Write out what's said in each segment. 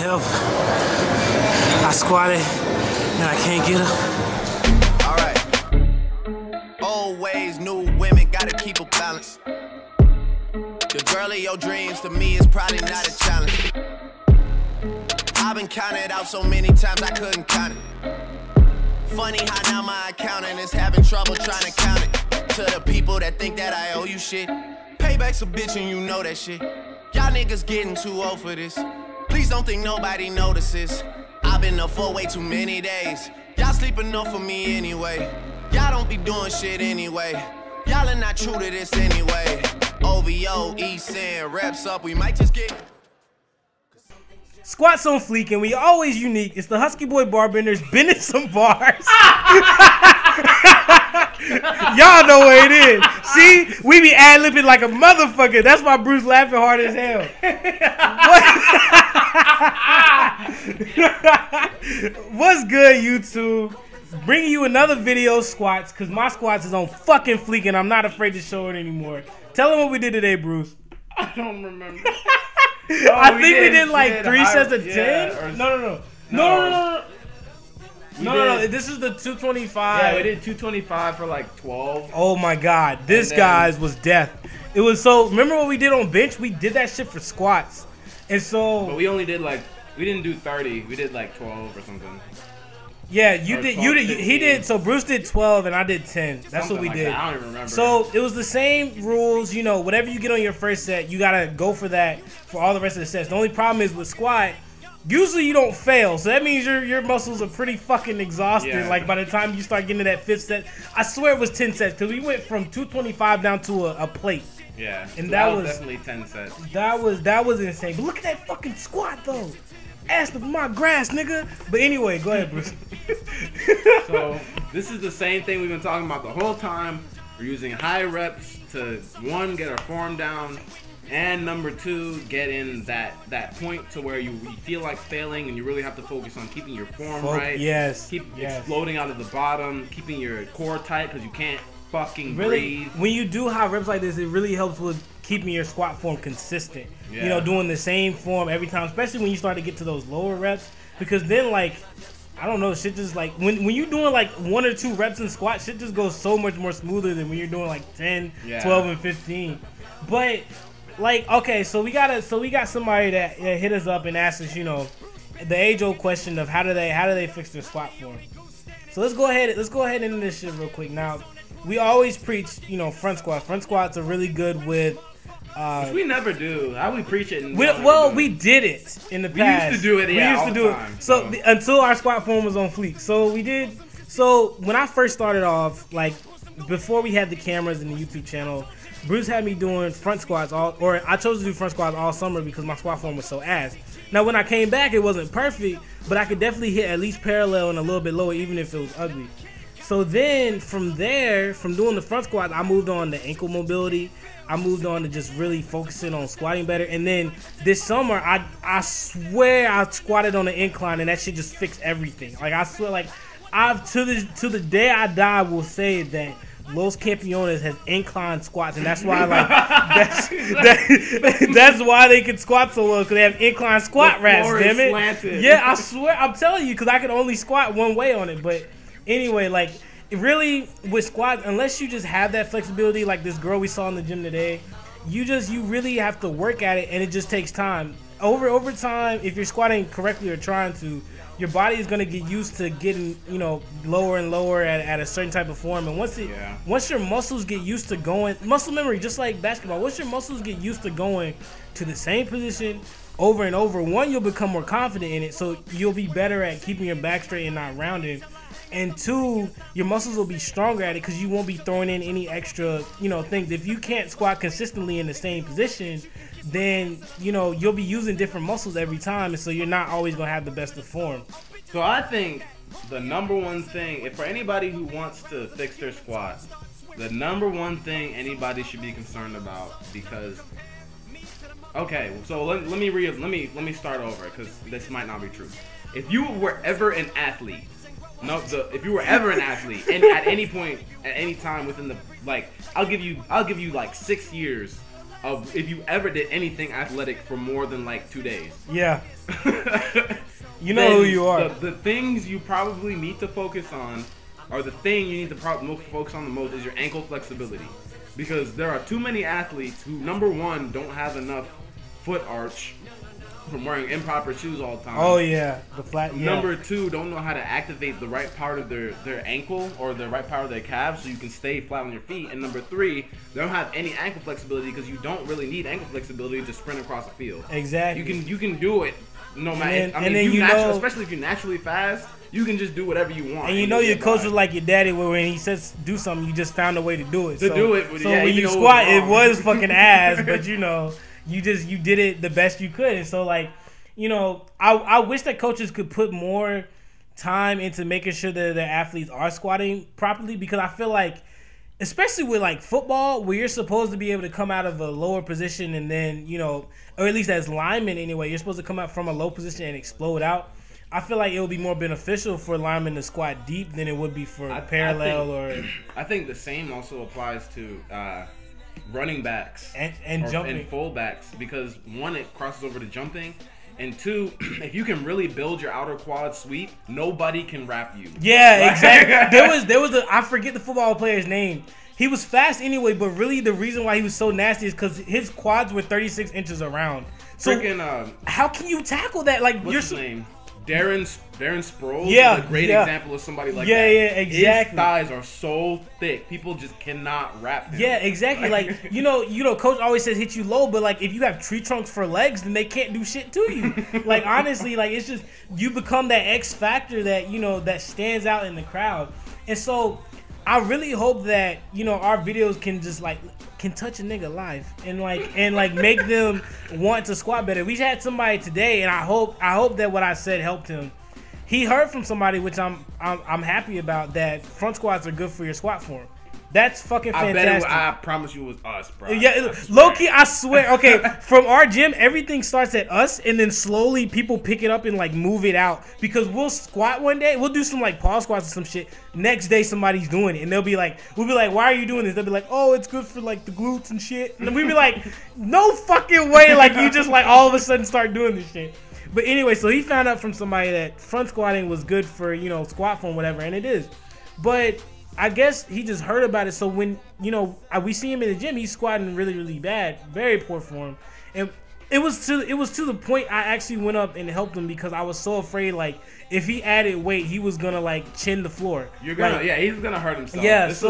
help. I squatted and I can't get up. Alright. Old ways, new women, gotta keep a balance. The girl of your dreams to me is probably not a challenge. I've been counted out so many times I couldn't count it. Funny how now my accountant is having trouble trying to count it. To the people that think that I owe you shit, payback's a bitch and you know that shit. Y'all niggas getting too old for this. Please don't think nobody notices. I've been up for way too many days. Y'all sleep enough for me anyway. Y'all don't be doing shit anyway. Y'all are not true to this anyway. OVO, East End, reps up, we might just get... Squats on Fleek, and we always unique. It's the HuskyBoyBarbenders bending some bars. Y'all know what it is. See, we be ad-libbing like a motherfucker. That's why Bruce laughing hard as hell. What's good, YouTube? Bringing you another video squats, because my squats is on fucking Fleek, and I'm not afraid to show it anymore. Tell them what we did today, Bruce. I don't remember. I think we did like 3 sets of 10. No. This is the 225. Yeah, we did 225 for like 12. Oh my god, this guys was death. It was so. Remember what we did on bench? We did that shit for squats, and so. But we only did like, we didn't do 30. We did like 12 or something. Yeah, you did. He did. So Bruce did 12 and I did 10. That's what we did. I don't even remember. So it was the same rules. You know, whatever you get on your first set, you gotta go for that for all the rest of the sets. The only problem is with squat, usually you don't fail. So that means your muscles are pretty fucking exhausted. Yeah. Like by the time you start getting to that 5th set, I swear it was 10 sets because we went from 225 down to a plate. Yeah, and so that was definitely 10 sets. That was insane. But look at that fucking squat though. Ass to my grass, nigga. But anyway, go ahead, Bruce. So this is the same thing we've been talking about the whole time. We're using high reps to, 1, get our form down, and number 2, get in that point to where you feel like failing and you really have to focus on keeping your form right. Yes. Keep exploding out of the bottom, keeping your core tight because you can't fucking really breathe. When you do high reps like this, it really helps with keeping your squat form consistent. Yeah. You know, doing the same form every time, especially when you start to get to those lower reps, because then like I don't know, shit just like when you're doing like 1 or 2 reps in squat, shit just goes so much more smoother than when you're doing like 10, 12, and 15. But like, okay, so we got somebody that hit us up and asked us, you know, the age-old question of how do they fix their squat form. So let's go ahead into this shit real quick. Now, we always preach, you know, front squats. Front squats are really good with. Which we never do. How we preach it? We did it in the past. We used to do it. Yeah, we used to do it. So until our squat form was on Fleek. So we did. So when I first started off, like before we had the cameras and the YouTube channel, Bruce had me doing front squats I chose to do front squats all summer because my squat form was so ass. Now when I came back, it wasn't perfect, but I could definitely hit at least parallel and a little bit lower, even if it was ugly. So then from there, from doing the front squats, I moved on to ankle mobility. I moved on to just really focusing on squatting better. And then this summer, I swear I squatted on the incline and that shit just fixed everything. Like I swear, like I've to the day I die will say that Los Campeones has incline squats, and that's why like that's why they can squat so well, because they have incline squat racks. Damn it! Slanted. Yeah, I swear, I'm telling you, because I could only squat one way on it. But anyway, like really with squats, unless you just have that flexibility, like this girl we saw in the gym today, you really have to work at it, and it just takes time. Over time, if you're squatting correctly or trying to, your body is gonna get used to getting, you know, lower and lower at a certain type of form. And once your muscles get used to going, muscle memory, just like basketball, once your muscles get used to going to the same position over and over, 1, you'll become more confident in it, so you'll be better at keeping your back straight and not rounded. And 2, your muscles will be stronger at it because you won't be throwing in any extra, you know, things. If you can't squat consistently in the same position, then, you know, you'll be using different muscles every time, and so you're not always going to have the best of form. So I think the number one thing, if for anybody who wants to fix their squat, the number one thing anybody should be concerned about, because, okay, so let me start over, because this might not be true. If you were ever an athlete, if you were ever an athlete, and at any point, at any time within the, like, I'll give you like 6 years of if you ever did anything athletic for more than like 2 days. Yeah. You know who you are. The things you probably need to focus on, or the thing you need to focus on the most, is your ankle flexibility. Because there are too many athletes who, number one, don't have enough foot arch from wearing improper shoes all the time. Oh yeah, the flat. Yeah. Number two, don't know how to activate the right part of their ankle or the right part of their calves so you can stay flat on your feet. And number three, they don't have any ankle flexibility because you don't really need ankle flexibility to sprint across the field. Exactly. You can do it no matter. Especially if you're naturally fast, you can just do whatever you want. And you know your coach was like your daddy, where when he says do something, you just found a way to do it. So when you squat, it was fucking ass, but you know. You did it the best you could. And so, like, you know, I wish that coaches could put more time into making sure that their athletes are squatting properly, because I feel like, especially with, like, football, where you're supposed to be able to come out of a lower position and then, you know, or at least as linemen anyway, you're supposed to come out from a low position and explode out. I feel like it would be more beneficial for linemen to squat deep than it would be for parallel. I think the same also applies to running backs and jumping and fullbacks, because one, it crosses over to jumping, and two, if you can really build your outer quad sweep, nobody can wrap you. Yeah, exactly. there was I forget the football player's name. He was fast anyway, but really the reason why he was so nasty is because his quads were 36 inches around. So how can you tackle that? Like, what's his name? Darren Sproles is a great example of somebody like that. Yeah, exactly. His thighs are so thick, people just cannot wrap him. Yeah, exactly. Like, you know, coach always says hit you low, but like if you have tree trunks for legs, then they can't do shit to you. Like, honestly, like it's just you become that X factor that, you know, that stands out in the crowd. And so I really hope that, you know, our videos can just can touch a nigga life and make them want to squat better. We had somebody today, and I hope that what I said helped him. He heard from somebody, which I'm happy about, that front squats are good for your squat form. That's fucking fantastic. I promise you it was us, bro. Yeah, low-key, I swear. Okay, from our gym, everything starts at us, and then slowly people pick it up and like move it out. Because we'll squat one day, we'll do some like pause squats or some shit. Next day, somebody's doing it, and we'll be like, why are you doing this? They'll be like, oh, it's good for like the glutes and shit. And we'll be like, no fucking way. Like, you just like all of a sudden start doing this shit. But anyway, so he found out from somebody that front squatting was good for, you know, squat form, whatever, and it is. But I guess he just heard about it. So when, you know, we see him in the gym, he's squatting really, really bad, very poor form. And it was to the point I actually went up and helped him, because I was so afraid, like, if he added weight, he was gonna like chin the floor. He's gonna hurt himself. Yeah. This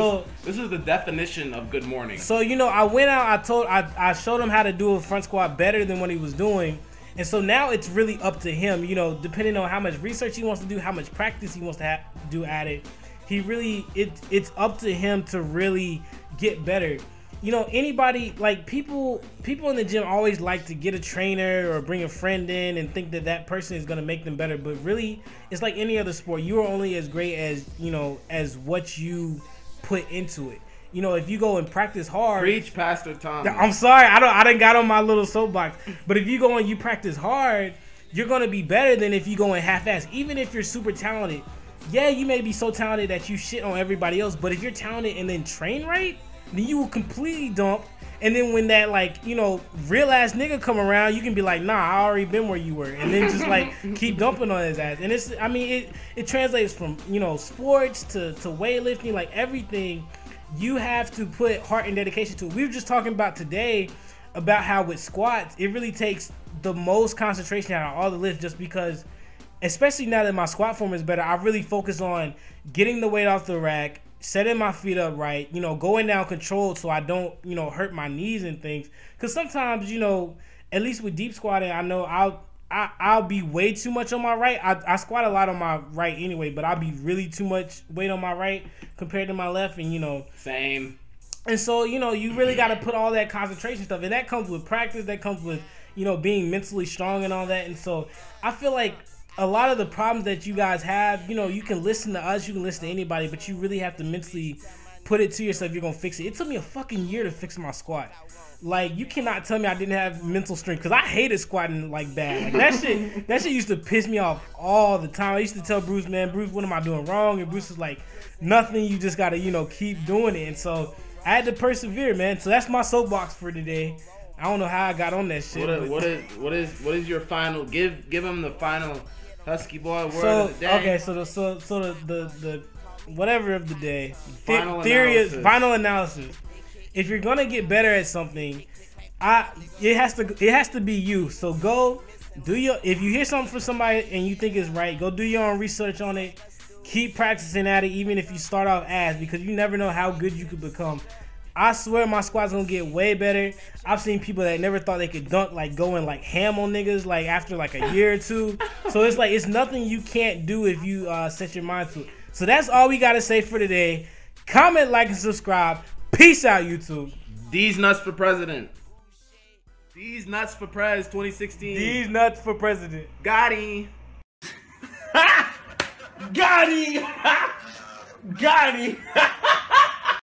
is the definition of good morning. So, you know, I went out. I showed him how to do a front squat better than what he was doing. And so now it's really up to him, you know, depending on how much research he wants to do, how much practice he wants to do at it. It's up to him to really get better. You know, anybody, like people in the gym always like to get a trainer or bring a friend in and think that person is going to make them better. But really, it's like any other sport. You are only as great as, you know, as what you put into it. You know, if you go and practice hard. Preach, Pastor Tom. I'm sorry, I done got on my little soapbox. But if you go and you practice hard, you're going to be better than if you go in half-ass. Even if you're super talented. Yeah, you may be so talented that you shit on everybody else, but if you're talented and then train right, then you will completely dump. And then when that, like, you know, real ass nigga come around, you can be like, nah, I already been where you were, and then just like keep dumping on his ass. And it translates from, you know, sports to weightlifting, like everything. You have to put heart and dedication to it. We were just talking about today about how with squats, it really takes the most concentration out of all the lifts, just because, especially now that my squat form is better, I really focus on getting the weight off the rack, setting my feet up right, you know, going down controlled so I don't, you know, hurt my knees and things. Because sometimes, you know, at least with deep squatting, I know I'll be way too much on my right. I squat a lot on my right anyway, but I'll be really too much weight on my right compared to my left, and, you know. Same. And so, you know, you really got to put all that concentration stuff, and that comes with practice, that comes with, you know, being mentally strong and all that. And so I feel like a lot of the problems that you guys have, you know, you can listen to us, you can listen to anybody, but you really have to mentally put it to yourself, you're going to fix it. It took me a fucking year to fix my squat. Like, you cannot tell me I didn't have mental strength, because I hated squatting like bad. Like, that shit used to piss me off all the time. I used to tell Bruce, man, Bruce, what am I doing wrong? And Bruce was like, nothing, you just got to, you know, keep doing it. And so I had to persevere, man. So that's my soapbox for today. I don't know how I got on that shit. What is your final? Give him the final Husky Boy word of the day. Okay, so the whatever of the day. Final analysis. If you're gonna get better at something, it has to be you. So go do if you hear something from somebody and you think it's right, go do your own research on it. Keep practicing at it, even if you start off ass, because you never know how good you could become. I swear my squat's gonna get way better. I've seen people that never thought they could dunk, like going like ham on niggas like after like a year or two. So it's like it's nothing you can't do if you set your mind to it. So that's all we gotta say for today. Comment, like, and subscribe. Peace out, YouTube. These nuts for president. These nuts for Prez 2016. These nuts for president. Got him. Got him. Got him.